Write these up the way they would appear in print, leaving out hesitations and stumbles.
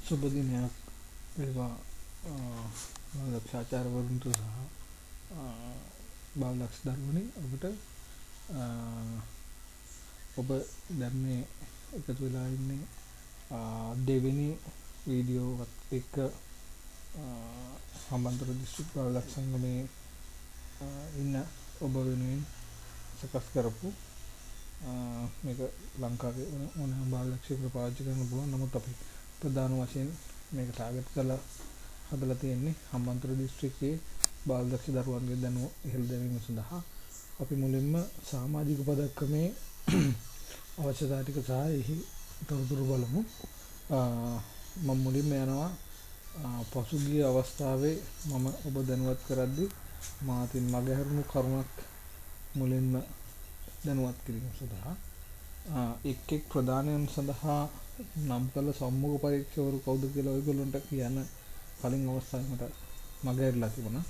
සුබ දිනයක් වේවා ලක්ෂාචාර්යවරුන්ට සහ බාලදක්ෂ දරුවනි ඔබට ඔබ දැන් මේ එකතු වෙලා ඉන්නේ දෙවෙනි වීඩියෝවත් එක්ක හම්බන්තොට දිස්ත්‍රික් බාලදක්ෂ සංගමේ ඉන්න ඔබ වෙනුවෙන් සකස් කරපු මේක ලංකාවේ ඕනෑම බාලදක්ෂයෙකුට පාවිච්චි කරන්න පුළුවන්. නමුත් අපි ප්‍රධාන වශයෙන් මේක ටාගට් කරලා හදලා තියෙන්නේ හම්බන්තොට දිස්ත්‍රික්කයේ බාලදක්ෂ දරුවන්ගේ දැනුම ඉහළ දැමීම සඳහා. අපි මුලින්ම සමාජික පදක්කමේ අවශ්‍යතා ටික සහ එහි තොරතුරු බලමු. මම මුලින්ම යනවා පසුගිය අවස්ථාවේ මම ඔබ දැනුවත් කරද්දී මාතින් මගහැරුණු කරුණක් මුලින්ම දැනුවත් කිරීම සඳහා එක් ප්‍රධානයන් සඳහා නම් කළ සම්මුඛ පරීක්ෂකවරු කවුද කියලා ඔයගොල්ලන්ට කියන්න කලින් අවස්ථාවේ මට මගහැරලා තිබුණා.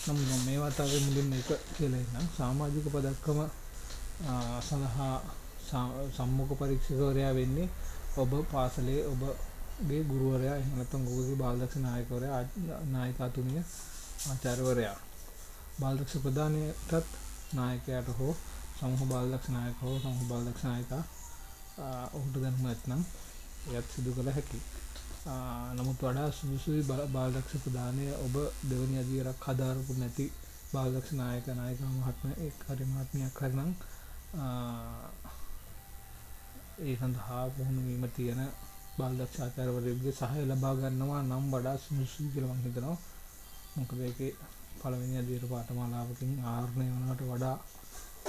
නම් මේ වතාවේ මුලින්ම එක කියලා ඉන්නම් සමාජික පදක්කම සඳහා සම්මුඛ පරීක්ෂකවරයා වෙන්නේ ඔබ පාසලේ ඔබගේ ගුරුවරයා එහෙම නැත්නම් ඔබගේ බාලදක්ෂ නායකවරයා නායිකාතුමිය ආචාර්යවරයා. බාලදක්ෂ ප්‍රධානයටත් නායකයාට හෝ සමූහ බාලදක්ෂ නායක හෝ සමූහ බාලදක්ෂ නායිකා ඔහුට දැනුම නැත්නම් එයත් සිදු කළ හැකියි. නමුත් වඩා සුදුසුයි බාලදක්ෂ ප්‍රධානය ඔබ දෙවනි අදියරක් හදාරපු නැති බාලදක්ෂ නායක නායිකා මහත්මයෙක් හරි නම් ඒ සඳහා පුහුණු වීම තියෙන බාලදක්ෂ ආචාර්යවරයෙකුගේ සහාය ලබා ගන්නවා නම් වඩා සුදුසුයි කියලා මම හිතනවා. මොකද ඒකේ පළවෙනි අදියර පාඨමාලාවකින් ආවරණය වුණාට වඩා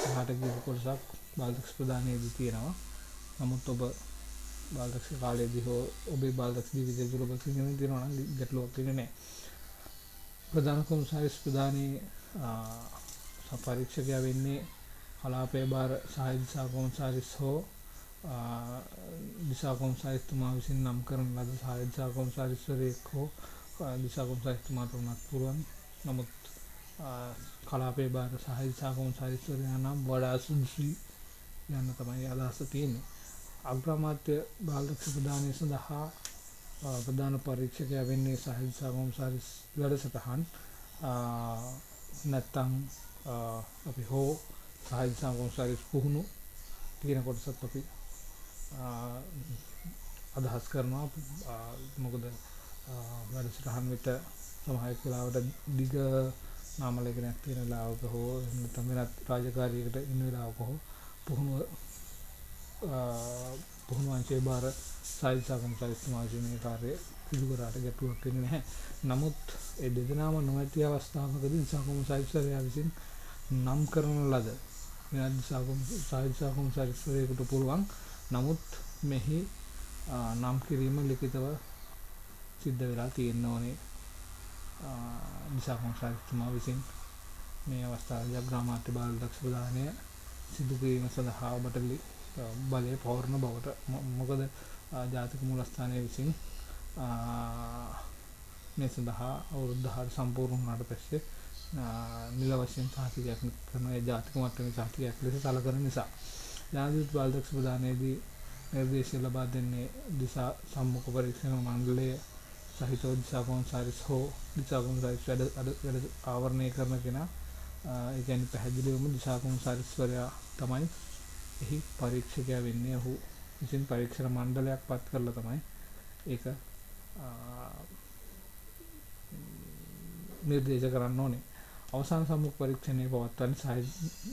එහාට ගිය කොටසක් බාලදක්ෂ ප්‍රධානයේදී තියෙනවා. නමුත් ඔබ බාලදක්ෂ කාලයේදී හෝ ඔබේ බාලදක්ෂ ජීවිතය තුළ ඔබ ඉගෙන තියෙනවා නම් ගැටලුවක් වෙන්නේ නැහැ. ප්‍රධාන කොමසාරිස් ප්‍රධානී පරීක්ෂකයා වෙන්නේ කලාපයේ බාර සහාය දිසා කොමසාරිස් හෝ දිසා කොමසාරිස්තුමා විසින් නම් කරන ලද සහාය දිසා කොමසාරිස්වරයෙක් හෝ දිසා කොමසාරිස්තුමාට උනත් පුළුවන්. නමුත් කලාපයේ බාර සහාය දිසා කොමසාරිස්වරයා නම් වඩා සුදුසුයි යන්න තමයි අදහස තියෙන්නේ. අග්‍රාමාත්‍ය බාලදක්ෂ ප්‍රධානය සඳහා ප්‍රධාන පරීක්ෂකයා වෙන්නේ සහාය දිසා කොමසාරිස් වැඩසටහන් නැත්තම් අපි හෝ සහාය දිසා කොමසාරිස් පුහුණු කියන කොටසත් අපි අදහස් කරනවා. මොකද වැඩසටහන් විට සමහර වෙලාවට දිග නාම ලේඛනයක් තියෙන වෙලාවක හෝ නැත්නම් වෙනත් රාජකාරියකට ඉන්න වෙලාවක හෝ පුහුණු අංශයේ බාර සහාය දිසා කොමසාරිස්තුමා මේ කාර්යය සිදු කරාට ගැටලුවක් වෙන්නේ නැහැ. නමුත් ඒ දෙදෙනාම නොමැති අවස්ථාවකදී දිසා කොමසාරිස්වරයා විසින් නම් කරන ලද වෙනත් සහාය දිසා කොමසාරිස්වරයෙකුට පුළුවන්. නමුත් මෙහි නම් කිරීම ලිඛිතව සිද්ධ වෙලා තියෙන්න ඕනේ. දිසා කොමසාරිස්තුමා විසින් මේ අවස්ථාවේදී අග්‍රාමාත්‍ය බාලදක්ෂ ප්‍රධානය සිදු කිරීම සඳහා ඔබට බලය පවරන බවට. මොකද ජාතික මූලස්ථානයේ විසින් මේ සඳහා අවුරුදු 10 සම්පූර්ණ වුණාට පස්සේ නිල වශයෙන් සහතිකයක් කරන ඒ ජාතික මට්ටමේ සහතිකයක් ලෙස සැලකෙන නිසා ජනාධිපති බාලදක්ෂ ප්‍රධානයේදී නිර්දේශය ලබා දෙන්නේ දිසා සම්මුඛ පරීක්ෂණ මණ්ඩලය සහිතව දිසා කොමසාරිස් හෝ දිසා කොමසාරිස් වැඩ ආවරණය කරන කෙනා. ඒ කියන්නේ පැහැදිලිවම දිසා කොමසාරිස්වරයා තමයි එහි පරීක්ෂකයා වෙන්නේ. ඔහු විසින් පරීක්ෂණ මණ්ඩලයක් පත් කරලා තමයි ඒක නිර්දේශ කරන්න ඕනේ. අවසාන සම්මුඛ පරීක්ෂණය පවත්වන්නේ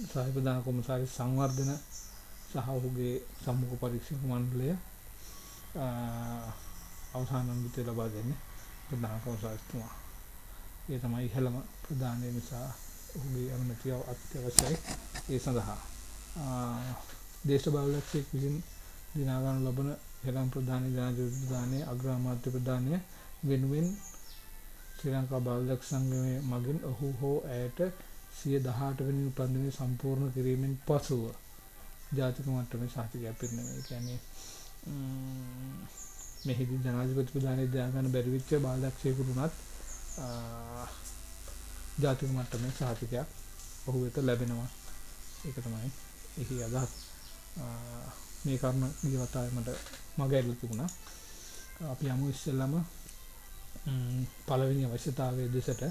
සහාය ප්‍රධාන කොමසාරිස් සංවර්ධන සහ ඔහුගේ සම්මුඛ පරීක්ෂක මණ්ඩලය. අවසාන අනුමැතිය ලබා දෙන්නේ ප්‍රධාන කොමසාරිස්තුමා. ඒ තමයි ඉහළම ප්‍රධානය නිසා ඔහුගේ අනුමැතිය අත්‍යවශ්‍යයි. ඒ සඳහා දේශ බාලදක්ෂයෙක් විසින් දිනා ගන්න ලබන ඉහළම ප්‍රධානී ජනාධිපති ප්‍රධානය අග්‍රාමාත්‍ය ප්‍රධානය වෙනුවෙන් ශ්‍රී ලංකා බාලදක්ෂ සංගමය මගින් ඔහු හෝ ඇයට 18 වෙනි උපන්දිනය සම්පූර්ණ කිරීමෙන් පසුව ජාතික මට්ටමේ සහතිකයක් පිරිනැමීම. ඒ කියන්නේ මෙහිදී ජනාධිපති ප්‍රධානී දයා ගන්න බැරි වෙච්ච බාලදක්ෂයෙකුට උනත් ජාතික මට්ටමේ සහතිකයක් ඔහු වෙත ලැබෙනවා. ඒක තමයි එහි අදහස. මේ කර්ම ගිය වතාවේ මට මග ඇරලා තිබුණා. අපි යමු ඉස්සෙල්ලම පළවෙනි අවශ්‍යතාවය දෙසට.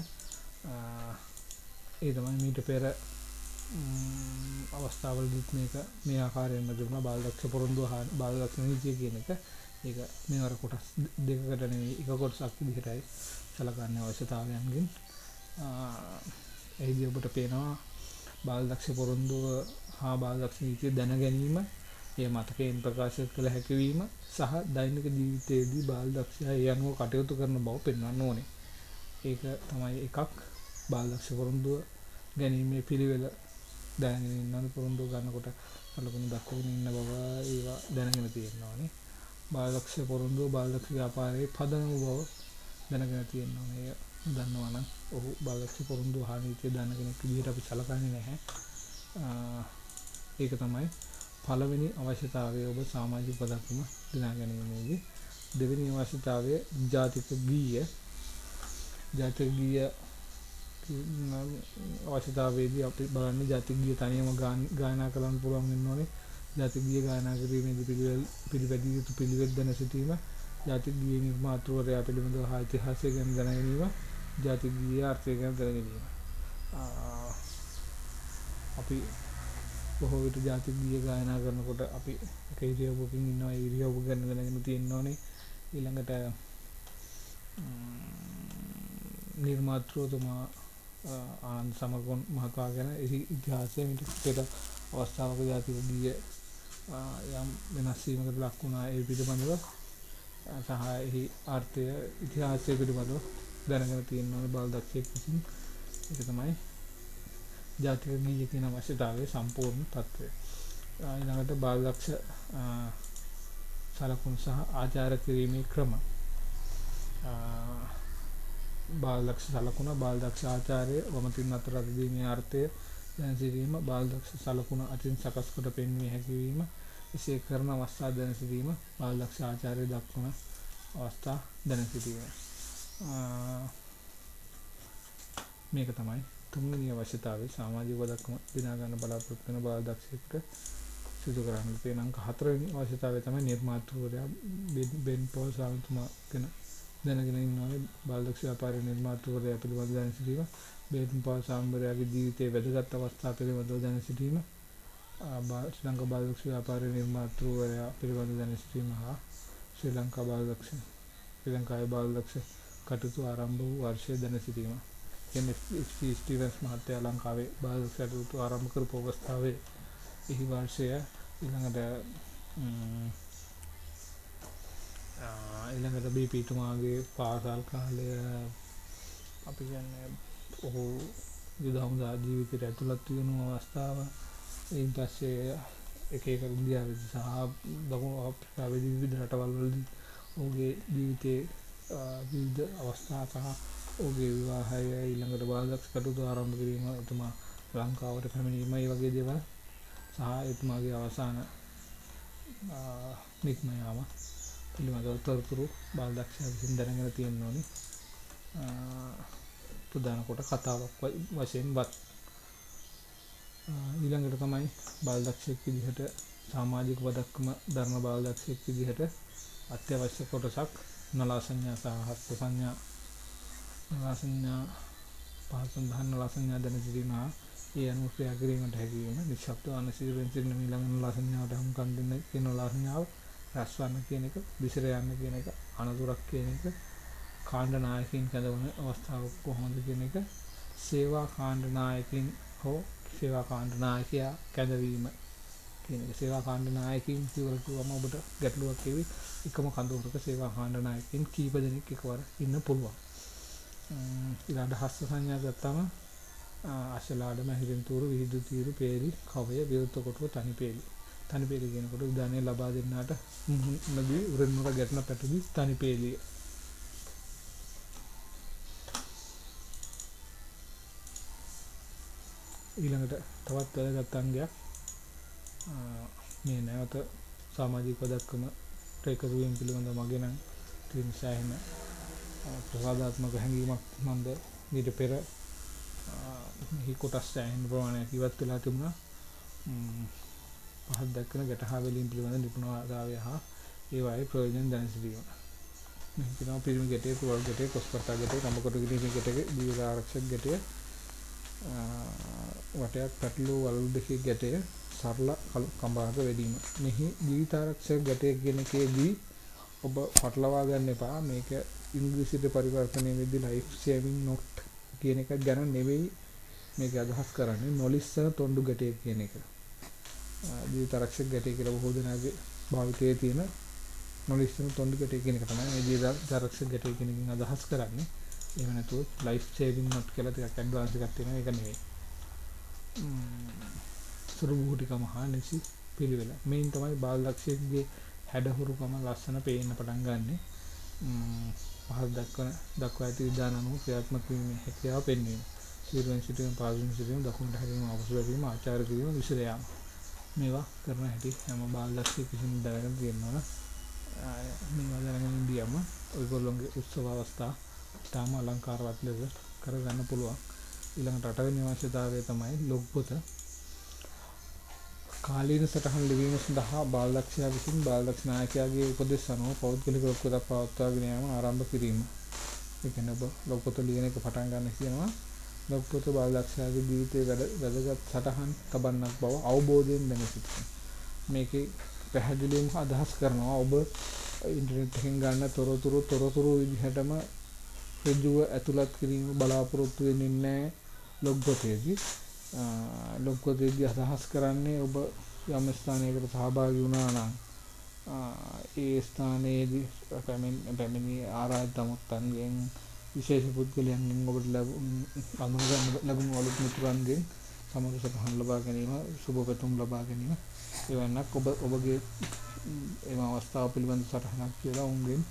ඒ තමයි මීට පෙර අවස්ථාවලදීත් මේක මේ ආකාරයෙන්ම දුන්නා බාලදක්ෂ පොරොන්දුව හා බාලදක්ෂ නීතිය කියන එක. ඒක මේවර කොටස් දෙකකට නෙවෙයි එක කොටසක් විදිහටයි සලකන්නේ අවශ්‍යතාවයන්ගෙන්. එහිදී ඔබට පේනවා බාලදක්ෂ පොරොන්දුව හා බාලදක්ෂ නීතිය දැන ගැනීම, ඒ මතකයෙන් ප්‍රකාශ කළ හැකි වීම සහ දෛනික ජීවිතයේදී බාලදක්ෂයා ඒ අනුව කටයුතු කරන බව පෙන්වන්න ඕනේ. ඒක තමයි එකක්. බාලදක්ෂ පොරොන්දුව ගැනීමේ පිළිවෙල දැනගෙන ඉන්න පොරොන්දුව ගන්නකොට සලකුණු දක්වගෙන ඉන්න බව ඒවා දැනගෙන තියෙන්න ඕනේ. බාලදක්ෂ පොරොන්දුව බාලදක්ෂ ව්‍යාපාරයේ පදනම බව දැනගෙන තියෙන්න ඕනේ. දන්නවා නම් ඔහු බාලදක්ෂ පොරොන්දුව හා නීතිය දන්න කෙනෙක් විදිහට අපි සලකන්නේ නැහැ. ඒක තමයි පළවෙනි අවශ්‍යතාවය ඔබ සමාජික පදක්කම දිනා ගැනීමේදී. දෙවෙනි අවශ්‍යතාවය ජාතික ගීය. ජාතික ගීය අවශ්‍යතාවයේදී අපි බලන්නේ ජාතික ගීය තනියම ගායනා කරන්න පුළුවන් වෙන්න ඕනේ. ජාතික ගීය ගායනා කිරීමේදී පිළිපැදිය යුතු පිළිවෙත් දැන සිටීම, ජාතික ගීය නිර්මාතෘවරයා පිළිබඳව හා ඉතිහාසය ගැන දැන ගැනීම, ජාතික ගීය අර්ථය ගැන දැන ගැනීම. අපි බොහෝ විට ජාතික ගීය ගායනා කරනකොට අපි එක ඉරියව්වකින් ඉන්නවා. ඒ ඉරියව්ව ගැන දැනගෙන තියෙන්න ඕනේ. ඊළඟට නිර්මාතෘතුමා ආනන්ද සමරකෝන් මහතා ගැන ඉතිහාසය මිට පෙර අවස්ථාවක ජාතික ගීය යම් වෙනස් වීමකට ලක් වුණා ඒ පිළිබඳව සහ එහි අර්ථය ඉතිහාසය පිළිබඳව දැනගෙන තියෙන්න ඕනේ බාලදක්ෂයෙක් විසින්. ඒක තමයි ජාතික ගීය කියන අවශ්‍යතාවයේ සම්පූර්ණ තත්ත්වය. ඊළඟට බාලදක්ෂ සලකුණු සහ ආචාර කිරීමේ ක්‍රම. බාලදක්ෂ සලකුණ බාලදක්ෂ ආචාරය වමතින් අතර අදීමේ අර්ථය දැන සිටීම, බාලදක්ෂ සලකුණ අතින් සකස් කොට පෙන්විය හැකි වීම, එසේ කරන අවස්ථා දැන සිටීම, බාලදක්ෂ ආචාරය දක්වන අවස්ථා දැන සිටීම. මේක තමයි තුන්වෙනි අවශ්‍යතාවය සමාජික පදක්කම දිනා ගන්න බලාපොරොත්තු වෙන බාලදක්ෂයෙකුට සිදු කරන්න තියෙන අංක 4 වෙනි අවශ්‍යතාවය තමයි නිර්මාතෘවරයා බෙන් පෝල් සාමිතුමා ගැන දැනගෙන ඉන්න ඕනේ. බාලදක්ෂ ව්‍යාපාරයේ නිර්මාතෘවරයා පිළිබඳව දැන සිටීම, බෙන් පෝල් සාම්බරයාගේ ජීවිතයේ වැදගත් අවස්ථා පිළිබඳව දැන සිටීම, ශ්‍රී ලංකා බාලදක්ෂ ව්‍යාපාරයේ නිර්මාතෘවරයා පිළිබඳව දැන සිටීම හා ශ්‍රී ලංකාවේ බාලදක්ෂ කටයුතු ආරම්භ වූ වර්ෂය දැන සිටීම. එම්.එස්. ස්ටීවන්ස් මහත්තයා ලංකාවේ බාලදක්ෂ කටයුතු ආරම්භ කරපු අවස්ථාවේ එහි වර්ෂය. ඊළඟට බීපීතුමාගේ පාසල් කාලය අපි කියන්නේ ඔහු යුද හමුදා ජීවිතයට ඇතුළත් වෙන අවස්ථාව. ඊට පස්සේ එක ඉන්දියාවේදී සහ දකුණු ආෆ්‍රිකාවේදී විවිධ රටවල් වලදී ඔහුගේ ජීවිතයේ විවිධ අවස්ථා සහ ඔහුගේ විවාහය, ඊළඟට බාලදක්ෂ කටයුතු ආරම්භ කිරීම, එතුමා ලංකාවට පැමිණීම, මේ වගේ දේවල් සහ එතුමාගේ අවසාන නික්ම යාම පිළිබඳව තොරතුරු බාලදක්ෂයා විසින් දැනගෙන තියෙන්න ඕනේ. ප්‍රධාන කොට කතාවක් වශයෙන්වත්. ඊළඟට තමයි බාලදක්ෂයෙක් විදිහට සමාජික පදක්කම දරන බාලදක්ෂයෙක් විදිහට අත්‍යවශ්‍ය කොටසක් නලා සංඥා සහ හස්ත සංඥා. නලා සංඥා පහසුඳහන් නලා සංඥා දැන සිටීම, ඒ අනුව ක්‍රියා කිරීමට හැකිවීම, නිශ්ශබ්ද අනසිරින් සිටින ඊළඟ නලා සංඥාවට හමුකම් දෙන්න කියන නලා සංඥාව, රැස්වන්න කියන එක, විසිර යන්න කියන එක, අනතුරක් කියන එක, කාණ්ඩ නායකයින් කැඳවන අවස්ථාවක් කොහොමද කියන එක, සේවා කාණ්ඩ නායකයින් හෝ සේවා කාණ්ඩ නායකයා කැඳවීම කියන එක. සේවා කාණ්ඩ නායකයින් කියවලුවම ඔබට ගැටලුවක් එවි. එකම කඳවුරක සේවා කාණ්ඩ නායකයින් කීප දෙනෙක් එකවර ඉන්න පුළුවන්. ඊළඟ හස්ත සංඥා ගත්තම අශලාඩ, මහිරින් තූරු, විහිදු තීරු, පේලි, කවය, විරුද්ධ කොටුව, තනි පේලි. තනි පේලි කියනකොට උදාහරණය ලබා දෙන්නාට මුහුණදී උරෙන් උර ගැටෙන පැටලි තනි පේලිය. ඊළඟට තවත් වැදගත් අංගයක් මේ නැවත සමාජික පදක්කම එකතු වීම පිළිබඳව මගේ නම් තියෙන සෑහෙන ප්‍රසාදාත්මක හැඟීමක් මන්ද ඊට පෙර මෙහි කොටස් සෑහෙන ප්‍රමාණයක් ඉවත් වෙලා තිබුණා. පහත් දක්වන ගැටහා වලින් පිළිබඳ නිපුණතාවය හා ඒවායේ ප්‍රයෝජන දැන සිටීම. මේ කියනවා පිරිමි ගැටය, තුවාල ගැටය, කොස්පර්තා ගැටය, කඹකොට කිරීමේ ගැටය, ජීවිත ආරක්ෂක ගැටය, වටයක් පැටළු වලලු දෙකේ ගැටය, සරල කඹාක වැඩිම. මෙහි ජීවිත ආරක්ෂක ගැටය කියන එකේදී ඔබ පටලවා ගන්න එපා. මේක ඉංග්‍රීසියට පරිවර්තනය වෙද්දී ලයිෆ් සේවිං නොට් කියන එක ගැන නෙවෙයි මේක අදහස් කරන්නේ. නොලිස්සන තොණ්ඩු ගැටය කියන එක. ජීවිත ආරක්ෂක ගැටය කියලා බොහෝ දෙනාගේ භාවිතයේ තියෙන නොලිස්සන තොණ්ඩු ගැටය කියන එක තමයි මේ ජීවිත ආරක්ෂක ගැටය කියන එකෙන් අදහස් කරන්නේ. එහෙම නැතුව ලයිෆ් සේවිං නොට් කියලා ටිකක් ඇඩ්වාන්ස් එකක් තියෙනවා. ඒක නෙවෙයි. සුරුබුහුටිකම හා නිසි පිළිවෙල. මේන් තමයි බාලදක්ෂයෙක්ගේ හැඩහුරුකම ලස්සන පේන්න පටන් ගන්නෙ. පහළ දක්වා ඇති විධාන අනුව ක්‍රියාත්මක වීමේ හැකියාව පෙන්වීම. සිරුරෙන් සිටීම, පාදයෙන් සිටීම, දකුණට හැරීම, අපසු වැටීම, ආචාර කිරීම, විසිර යාම. මේවා කරන හැටි හැම බාලදක්ෂයෙක් විසින් දැනගෙන තියෙනවා නම් මේවා දැනගෙන ඉඳියම ඔයගොල්ලෝගේ උත්සව අවස්ථා තාම අලංකාරවත් ලෙස කරගන්න පුළුවන්. ඊළඟට 8 වෙනි අවශ්‍යතාවය තමයි ලොග් පොත. කාලීන සටහන් ලිවීම සඳහා බාලදක්ෂයා විසින් බාලදක්ෂ නායකයාගේ උපදෙස් අනුව පෞද්ගලික ලොග් පොතක් පවත්වාගෙන යාම ආරම්භ කිරීම. ඒ කියන්නේ ඔබ ලොග් පොත ලියන එක පටන් ගන්න කියනවා. ලොග් පොත බාලදක්ෂයාගේ ජීවිතයේ වැදගත් සටහන් තබන්නක් බව අවබෝධයෙන් දැන සිටින්න. මේකේ පැහැදිලිවම අදහස් කරනවා ඔබ ඉන්ටර්නෙට් එකෙන් ගන්න තොරතුරු විදිහටම ඍජුව ඇතුළත් කිරීම බලාපොරොත්තු වෙන්නේ නැහැ ලොග් පොතේදී. ලොග් පොතේදී අදහස් කරන්නේ ඔබ යම් ස්ථානයකට සහභාගී වුණා නම් ඒ ස්ථානයේදී පැමිණි ආරාධිත මුත්තන්ගෙන් විශේෂ පුද්ගලයන්ගෙන් ඔබට ලැබුණු අලුත් මිතුරන්ගෙන් සමග සටහන් ලබා ගැනීම, සුබ පැතුම් ලබා ගැනීම එවන්නක් ඔබගේ එම අවස්ථාව පිළිබඳ සටහනක් කියලා උන්ගෙන්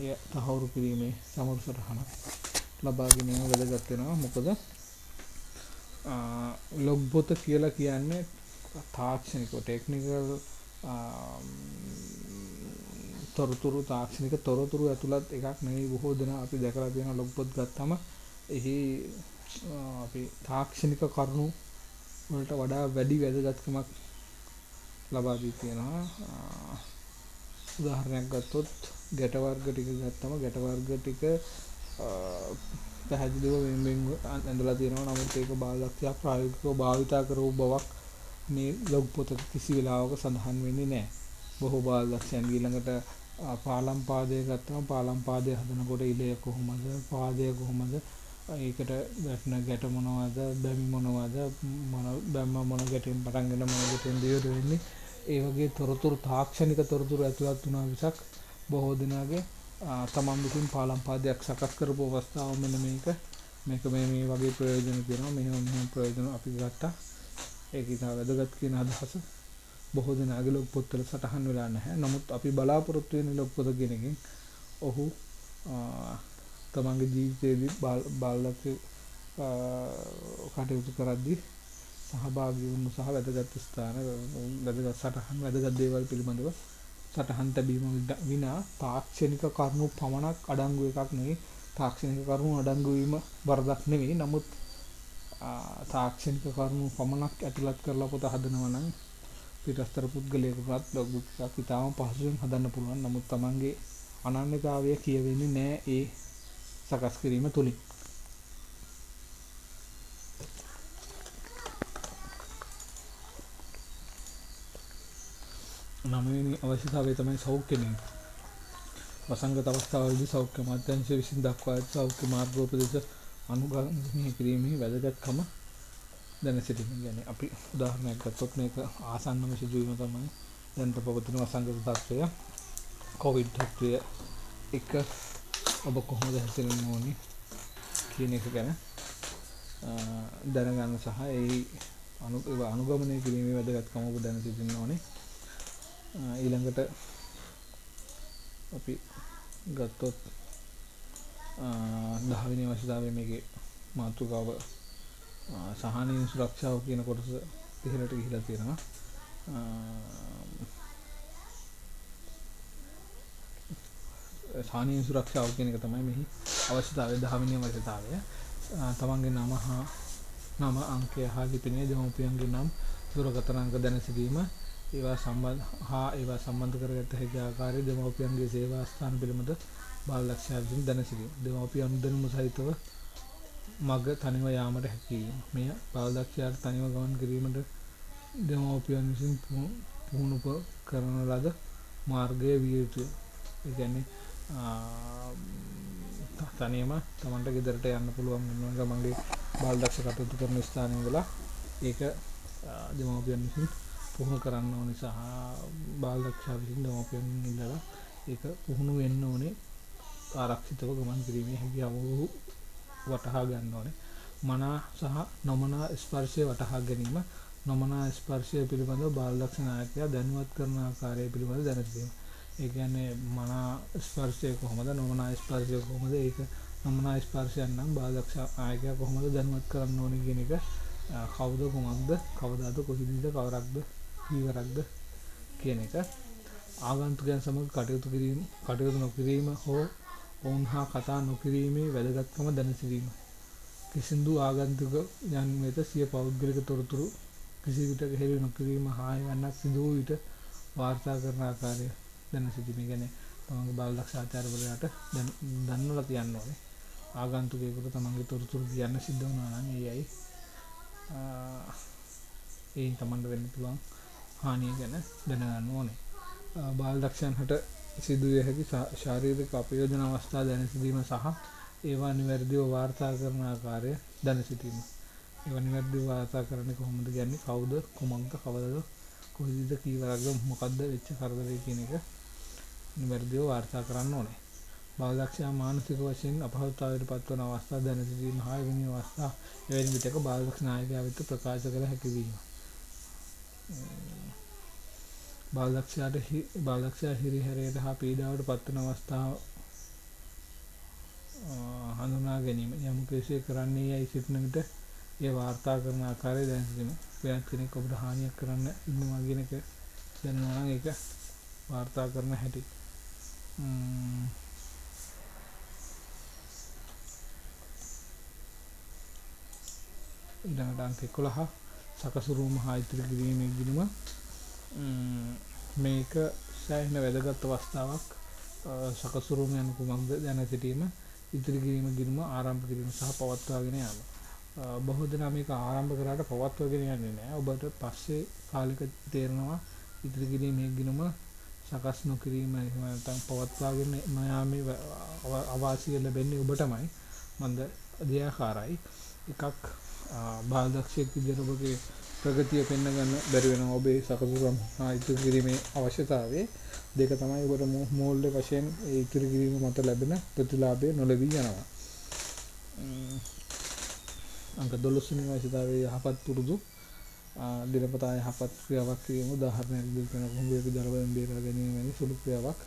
එය තහවුරු කිරීමේ සමරු සටහනක් ලබා ගැනීම වැදගත් වෙනවා. මොකද ලොග් පොත කියලා කියන්නේ තාක්ෂණික ටෙක්නිකල් තාක්ෂණික තොරතුරු ඇතුළත් එකක් නෙවෙයි. බොහෝ දෙනා අපි දැකලා තියෙන ලොග් පොත් ගත්තම එහි අපි තාක්ෂණික කරුණු වලට වඩා වැඩි වැදගත්කමක් ලබා දී තියෙනවා. උදාහරණයක් ගත්තොත් ගැට වර්ග ටික ගත්තම ගැට වර්ග ටික පැහැදිලිව වෙන ඇඳලා තියෙනවා. නමුත් ඒක බාලදක්ෂයා ප්‍රායෝගිකව භාවිතා කරපු බවක් මේ ලොග් පොතක කිසි වෙලාවක සඳහන් වෙන්නේ නැහැ. බොහෝ බාලදක්ෂයන් ඊළඟට පාලම් පාදය ගත්තම පාලම් පාදය හදනකොට ඉලය කොහොමද, පාදය කොහොමද, ඒකට වැටෙන ගැට මොනවද, බැමි මොනවද, බැම්ම මොන ගැටෙන් පටන්ගෙන මොන ගැටෙන් දියුර වෙන්නේ, ඒ වගේ තොරතුරු තාක්ෂණික තොරතුරු ඇතුළත් වුණා මිසක් බොහෝ දෙනාගේ තමන් විසින් පාලම් පාදයක් සකස් කරපු අවස්ථාව මෙන්න මේක මේ වගේ ප්‍රයෝජන තියෙනවා, මෙහෙම ප්‍රයෝජන අපි ගත්තා. ඒක ඉතා වැදගත් කියන අදහස බොහෝ දෙනාගේ ලොග් පොත්වල සටහන් වෙලා නැහැ. නමුත් අපි බලාපොරොත්තු වෙන ලොග් පොත කියන එකෙන් ඔහු තමන්ගේ ජීවිතයේදී බාලදක්ෂ කටයුතු කරද්දී සහභාගී වුණු සහ වැදගත් ස්ථාන, වැදගත් සටහන්, වැදගත් දේවල් පිළිබඳව සටහන් තැබීම විනා තාක්ෂණික කරුණු පමණක් අඩංගු එකක් නෙවෙයි. තාක්ෂණික කරුණු අඩංගු වීම වරදක් නෙවෙයි. නමුත් තාක්ෂණික කරුණු පමණක් ඇතුළත් කරලා පොත හදනවා නම් පිටස්තර පුද්ගලයෙකුට ලොග් එකක් ඉතාම පහසුවෙන් හදන්න පුළුවන්. නමුත් තමන්ගේ අනන්‍යතාවය කියවෙන්නේ නැහැ ඒ සකස් කිරීම තුලින්. නවවෙනි අවශ්‍යතාවය තමයි සෞඛ්‍ය නීති. වසංගත අවස්ථාවලදී සෞඛ්‍ය අමාත්‍යාංශය විසින් දක්වා ඇති සෞඛ්‍ය මාර්ගෝපදේශ අනුගමනය කිරීමේ වැදගත්කම දැන සිටින්න. කියන්නේ අපි උදාහරණයක් ගත්තොත් මේක ආසන්නම සිදුවීම තමයි දැන් පවතින වසංගත තත්ත්වය, කොවිඩ් තත්ත්වය එක ඔබ කොහොමද හැසිරෙන්න ඕනේ කියන එක ගැන දැනගන්න සහ ඒ අනුගමනය කිරීමේ වැදගත්කම ඔබ දැන සිටින්න ඕනේ. ඊළඟට අපි ගත්තොත් 10 වෙනි අවශ්‍යතාවය මේකේ මාතෘකාව සහනීය සුරක්ෂාව කියන කොටස ඉහළට ගිහිලා තියෙනවා. සහනීය සුරක්ෂාව කියන එක තමයි මෙහි අවශ්‍යතාවය. 10 වෙනි අවශ්‍යතාවය තමන්ගේ නම අංකය හා ලිපිනය, දෙමව්පියන්ගේ නම්, දුරකථන අංක දැන සිටීම, ඒවා සම්බන්ධ කරගත හැකි ආකාරයේ දෙමව්පියන්ගේ සේවා ස්ථාන පිළිබඳ බාල දක්ෂයා විසින් දැන සිටීම. දෙමව්පියන් දැනුම සහිතව මග තනිව යාමට හැකි වීම. මෙය බාල දක්ෂයාට තනිව ගමන් කිරීමට දෙමව්පියන් විසින් පුහුණු කරන ලද මාර්ගය විය යුතුය. ඒ කියන්නේ තනියම තමන්ට ගෙදරට යන්න පුළුවන් වෙනවා. මගේ බාල දක්ෂ කටයුතු කරන ස්ථානයේ ඉඳලා ඒක දෙමව්පියන් විසින් පුහුණු කරන්න ඕනේ සහ බාල දක්ෂයා විසින් දෙමව්පියන් ඉඳලා ඒක පුහුණු වෙන්න ඕනේ. ආරක්ෂිතව ගමන් කිරීමේ හැකියාව වටහා ගන්න ඕනේ. මනා සහ නොමනා ස්පර්ශය වටහා ගැනීම. නොමනා ස්පර්ශය පිළිබඳව බාල දක්ෂ නායකයා දැනුවත් කරන ආකාරය පිළිබඳව දැන සිටීම. ඒ කියන්නේ මනා ස්පර්ශය කොහොමද, නොමනා ස්පර්ශය කොහොමද, ඒක නොමනා ස්පර්ශයන් නම් බාල දක්ෂ නායකයා කොහොමද දැනුවත් කරන්න ඕනේ කියන එක කවුද, කුමක්ද, කවදාද, කොහේදීද, කවරක්ද, කීවරක්ද කියන එක. ආගන්තුකයන් සමග කටයුතු නොකිරීම හෝ ඔවුන් හා කතා නොකිරීමේ වැදගත්කම දැන සිටීම. කිසිදු ආගන්තුකයන් වෙත සිය පෞද්ගලික තොරතුරු කිසි විටක හෙළි නොකිරීම හා එවැන්නක් සිදු වූ විට වාර්තා කරන ආකාරය දැන සිටීම. කියන්නේ තමන්ගේ බාල දක්ෂ ආචාර්යවරයාට දන්වලා තියන්න ඕනේ. ආගන්තුකයෙකුට තමන්ගේ තොරතුරු කියන්න සිද්ධ වුණා නම් ඒයි ඒ තමන්ට වෙන්න පුළුවන් හානිය ගැන දැනගන්න ඕනේ. බාල දක්ෂයන් හට සිදුවිය හැකි ශාරීරික අපයෝජන අවස්ථා දැන සිටීම සහ ඒවා නිවැරදිව වාර්තා කරන ආකාරය දැන සිටීම. ඒවා නිවැරදිව වාර්තා කරන්නේ කොහොමද කියන්නේ, කවුද, කුමක්ද, කවදද, කොහේදීද, කීවරක්ද, මොකද්ද වෙච්ච කරදරේ කියන එක නිවැරදිව වාර්තා කරන්න ඕනේ. බාල දක්ෂයා මානසික වශයෙන් අපහසුතාවයට පත්වන අවස්ථා දැන සිටීම හා එවැනි අවස්ථා එවැනි විටක බාල දක්ෂ නායකයා වෙත ප්‍රකාශ කළ හැකි වීම. බාල දක්ෂයා හිරිහැරයට හා පීඩාවට පත්වන අවස්ථාව හඳුනා ගැනීම. යමු කෙසේ කරන්නේ යයි සිටින විට ඒ වාර්තා කරන ආකාරය දැන සිටීම. වෙනත් කෙනෙක් ඔබට හානියක් කරන්න ඉන්නවා කියන එක දැනනවා නම් ඒක වාර්තා කරන හැටි. ඊළඟට අංක 11 සකසුරුවම හා ඉතිරි කිරීමේ ගිණුම. මේක සෑහෙන වැදගත් අවස්ථාවක්. සකසුරුවම යන කුමක්ද දැන සිටීම, ඉතිරි කිරීම ගිණුම ආරම්භ කිරීම සහ පවත්වාගෙන යාම. බොහෝ දෙනා මේක ආරම්භ කරාට පවත්වාගෙන යන්නේ නැහැ. ඔබට පස්සේ කාලෙක තේරෙනවා ඉතිරි කිරීමේ ගිණුම සකස් නොකිරීම එහෙම නැත්නම් පවත්වාගෙන නොයාමේ අවාසිය ලැබෙන්නේ ඔබටමයි. මන්ද දෙයාකාරයි. එකක් බාල දක්ෂයෙක් විදිහට ඔබගේ ප්‍රගතිය පෙන්න ගන්න බැරි වෙනවා ඔබේ සකසුරුවම් හා ඉතිරි කිරීමේ අවශ්‍යතාවය. දෙක තමයි ඔබට මූල්‍ය වශයෙන් ඒ ඉතිරි කිරීම මත ලැබෙන ප්‍රතිලාභය නොලැබී යනවා. අංක 12 වෙනි අවශ්‍යතාවයේ යහපත් පුරුදු දිනපතා යහපත් ක්‍රියාවක් කිරීම. උදාහරණයක් දෙන්න කොහොමද දරවැම් බේරා ගැනීම වැනි සුළු ක්‍රියාවක්.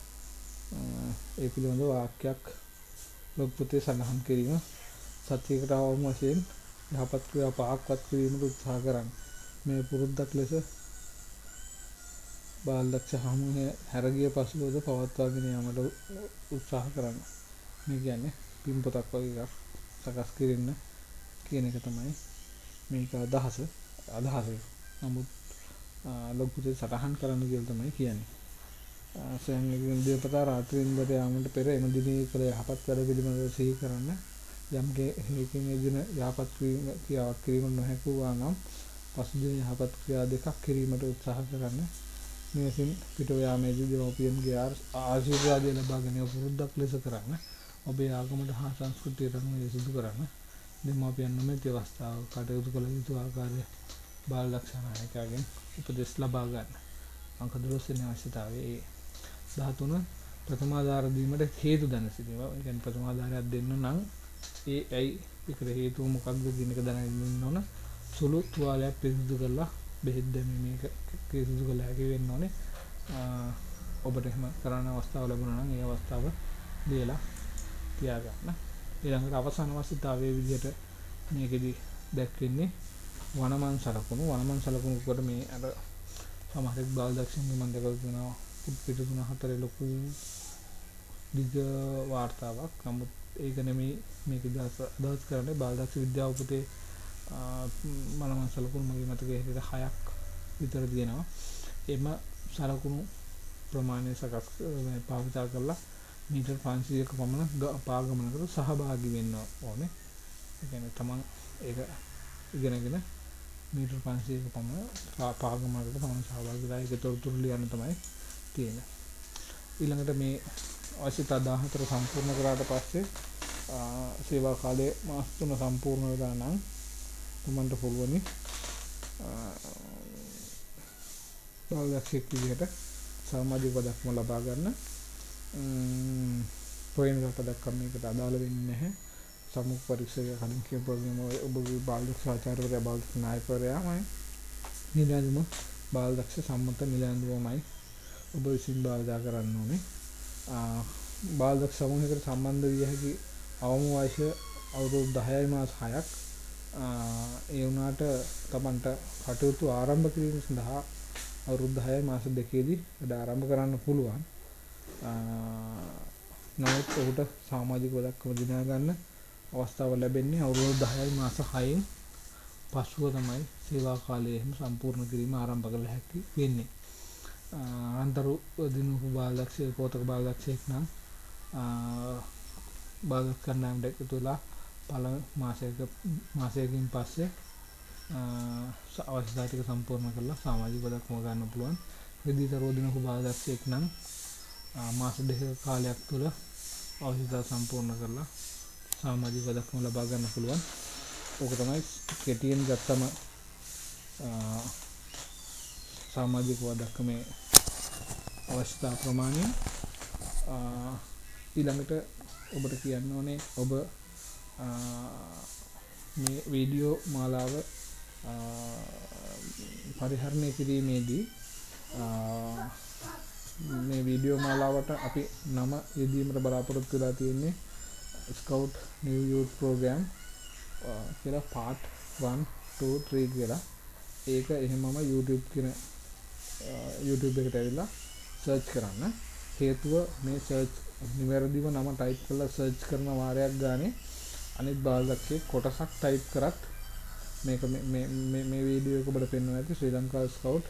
ඒ පිළිබඳව වාක්‍යයක් බ්ලොග් පොතේ සඳහන් කිරීම. සත්‍යයකට අවම වශයෙන් යහපත් ක්‍රියා පහක්වත් කිරීමට උත්සාහ කරන්න. මේ පුරුද්දක් ලෙස බාල දක්ෂ හමුවේ හැරගිය පසුවද පවත්වාගෙන යාමට උත්සාහ කරන්න. මේ කියන්නේ පින්පොතක් වගේ එකක් සකස් කිරින්න කියන එක තමයි මේක අදහස. නමුත් ලොග් පොතේ සටහන් කරන්න කියලා තමයි කියන්නේ. සෑම දිනපතා රාත්‍රියෙන්දට යාමට පෙර එම දිනේ කළ යහපත් වැඩ පිළිබඳව සිහි කරන්න. යම් හේකින් එදින යහපත් ක්‍රියාවක් කිරීමට නොහැකුවා නම් පසුදින යහපත් ක්‍රියා දෙකක් කිරීමට උත්සාහ කරන්න. මෙලෙසින් පිටව යාමේදී දෙමව්පියන්ගේ ආශිර්වාදය ලබා ගැනීම පුරුද්දක් ලෙස කරන්න. ඔබේ ආගමට හා සංස්කෘතියට අනුව සිදු කරන්න. දෙමව්පියන් නොමැති අවස්ථාව කටයුතු කළ යුතු ආකාරය බාල දක්ෂ නායකයාගෙන් උපදෙස් ලබා ගන්න. අංක 12 වෙනි අවශ්‍යතාවයේ 13 ප්‍රථමාධාර දීමට හේතු දැන සිටීම. ඒ කියන්නේ ප්‍රථමාධාරයක් දෙන්න නම් ඒයි ඒකට හේතුව මොකක්ද කියන එක දැනගෙන ඉන්න ඕන. සුළු තුවාලයක් පිරිසිදු කරලා බෙහෙත් දැමීමේ පිරිසිදු කළ හැකි වෙන්න ඕනේ. ඔබට එහෙම කරන්න අවස්ථාව ලැබුණා නම් ඒ අවස්ථාව දීලා තියාගන්න. ඊළඟට අවසාන අවස්ථාවේ විදිහට මේකෙදි දැක්වෙන්නේ වනමන් සලකුණු. වනමන් සලකුණු කොට මේ අර සමහරෙක් බාල දක්ෂින්ගේ මන් දැකලා තියෙනවා පිට 3-4 ලොකු දිග වාර්තාවක්. නමුත් ඒක නෙමෙයි මේක අදහස් කරන්නේ. බාල දක්ෂ විද්‍යාව පොතේ මනමන් සලකුණු මගේ මතකයේ හැටියට 6ක් විතර තියෙනවා. එම සලකුණු ප්‍රමාණය සකස් භාවිතා කරලා මීටර් 500ක පමණ පාගමනකට සහභාගී වෙන්න ඕනේ. ඒ කියන්නේ තමන් ඒක ඉගෙනගෙන මීටර් 500ක පමණ පාගමනකට තමන් සහභාගී වෙලා ඒක තොරතුරු ලියන්න තමයි තියෙන්නේ. ඊළඟට මේ අවශ්‍යතා 14 සම්පූර්ණ කරාට පස්සේ සේවා කාලයේ මාස 3 සම්පූර්ණ වෙලා නම් තමන්ට පුළුවනි බාලදක්ෂයෙක් විදිහට සමාජික පදක්ම ලබා ගන්න. පොයින්ට් පදක්කම් මේකට අදාළ වෙන්නේ නැහැ. සමුක් පරීක්ෂක කලින් කියපු වගේම ඔබගේ බාලදක්ෂ ආචාර්යවරයා බාලදක්ෂ නායකවරයාමයි නිලැඳුම බාලදක්ෂ සම්මත නිලැඳුමයි ඔබ විසින් භාවිතා කරන්න ඕනේ. බාලදක්ෂ සමූහයකට සම්බන්ධ විය හැකි අවම වයස අවුරුදු 10යි මාස 6ක්. ඒ වුණාට තමන්ට කටයුතු ආරම්භ කිරීම සඳහා අවුරුදු 10යි මාස 2ේදී වැඩ ආරම්භ කරන්න පුළුවන්. නමුත් ඔහුට සමාජික පදක්කම දිනා ගන්න අවස්ථාව ලැබෙන්නේ අවුරුදු 10යි මාස 6න් පසුව තමයි සේවා කාලය සම්පූර්ණ කිරීම ආරම්භ කළ හැකි වෙන්නේ. අන්තරු දිනුපු බාලදක්ෂයෙක් පොතක බාලදක්ෂයෙක් නම් බාලදක්ෂ කණ්ඩායමට එකතු වෙලා පළමු මාසයකින් පස්සේ අවශ්‍යතා ටික සම්පූර්ණ කරලා සමාජික පදක්කම ගන්න පුළුවන්. විදිතරෝ දිනුපු බාලදක්ෂයෙක් නම් මාස 2ක කාලයක් තුළ අවශ්‍යතා සම්පූර්ණ කරලා සමාජික පදක්කම ලබා ගන්න පුළුවන්. ඕක තමයි කෙටියෙන් ගත්තම සමාජික පදක්කමේ අවශ්‍යතා ප්‍රමාණය. ඊළඟට ඔබට කියන්න ඕනේ ඔබ මේ වීඩියෝ මාලාව පරිහරණය කිරීමේදී මේ වීඩියෝ මාලාවට අපි නම යෙදීමට බලාපොරොත්තු වෙලා තියෙන්නේ ස්කවුට් නිව් යූත් ප්‍රෝග්‍රෑම් කියලා පාර්ට් 1 2 3 කියලා. ඒක එහෙමම YouTube කියන YouTube එකට ඇවිල්ලා සර්ච් කරන්න. හේතුව මේ සර්ච් නිවැරදිව නම ටයිප් කරලා සර්ච් කරන වාරයක් ගානේ අනිත් බාලදක්ෂයේ කොටසක් ටයිප් කරත් මේක මේ වීඩියෝ එක ඔබට පෙන්වන්න ඇති ශ්‍රී ලංකා ස්කවුට්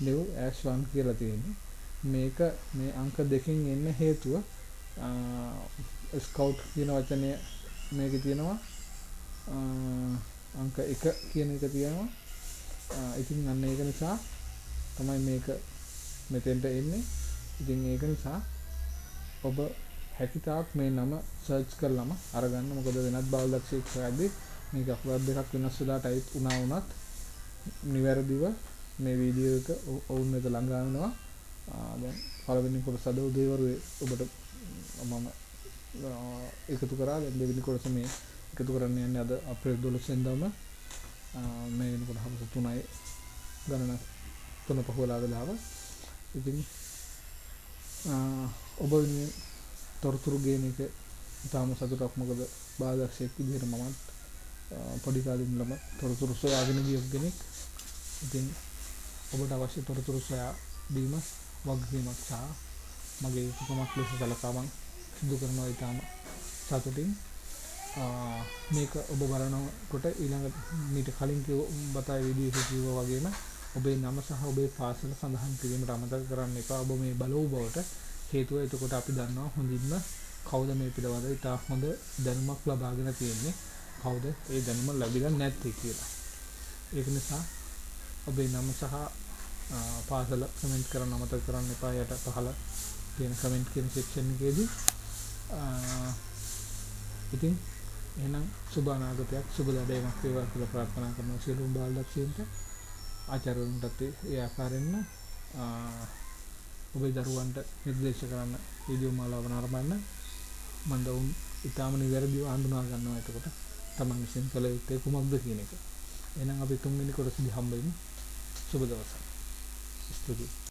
නිව් #1 කියලා තියෙන්නේ. මේක මේ අංක දෙකකින් එන්න හේතුව ස්කවුට් කියන වචනය මේකේ තියෙනවා අංක 1 කියන එක තියෙනවා. ඉතින් අන්න ඒක නිසා තමයි මේක මෙතෙන්ට එන්නේ. ඉතින් ඒක නිසා ඔබ හැකිතාක් මේ නම සර්ච් කරලම අරගන්න. මොකද වෙනත් බාලදක්ෂයෙක් හොයද්දී මේක අකුරක් දෙකක් වෙනස් වෙලා ටයිප් වුණා වුණත් නිවැරදිව මේ වීඩියෝ එක ඔවුන් වෙත ළඟා වෙනවා. දැන් පළවෙනි කොටස අද උදේවරුේ ඔබට මම එකතු කරා. දැන් දෙවෙනි කොටස මේ එකතු කරන්න යන්නේ අද අප්‍රේල් 12 වෙනිදාම මේ වෙනකොට හවස 3යි ගණන 3 පහුවලා වෙලාව. ඉතින් ඔබ වෙනුවෙන් තොරතුරු ගේන එක ඉතාම සතුටක්. මොකද බාලදක්ෂයෙක් විදිහට මමත් පොඩි කාලේ ඉඳලම තොරතුරු සොයාගෙන ගියපු කෙනෙක්. ඉතින් ඔබට අවශ්‍ය තොරතුරු සොයා දීම වගකීමක් සහ මගේ යුතුකමක් ලෙස සැලකා මම සිදු කරනවා. ඉතාම සතුටින් මේක ඔබ බලනකොට ඊළඟ මීට කලින් බතයි වීඩියෝ එකේ කිව්වා වගේම ඔබේ නම සහ ඔබේ පාසල සඳහන් කිරීමට අමතක කරන්න එපා. ඔබ මේ බලව බවට හේතුව එතකොට අපි දන්නවා හොඳින්ම කවුද මේ පිළිබඳව ඉතා හොඳ දැනුමක් ලබාගෙන තියෙන්නේ, කවුද ඒ දැනුම ලැබිලා නැත්තේ කියලා. ඒක නිසා ඔබේ නම සහ පාසල කමෙන්ට් කරන්න අමතක කරන්න එපා. යට පහළ තියෙන කමෙන්ට් කියන සෙක්ෂන් එකේදී. ඉතින් එහෙනම් සුබ අනාගතයක් සුබ දඩයමක් වේවා කියලා ප්‍රාර්ථනා කරනවා සියලුම බාලදක්ෂයන්ට. ආචාර්යවරුන්ටත් ඒ ආකාරයෙන්ම ඔබේ දරුවන්ට නිර්දේශ කරන්න වීඩියෝ මාලාව නරඹන්න. මම දවුන් ඉතාම නිවැරදිව හඳුනා ගන්නවා එතකොට තමන් විසින් කළ යුත්තේ කුමක්ද කියන එක. එහෙනම් අපි තුන්වෙනි කොටසදී හම්බෙමු. සුබ දවසක්. ස්තුතියි.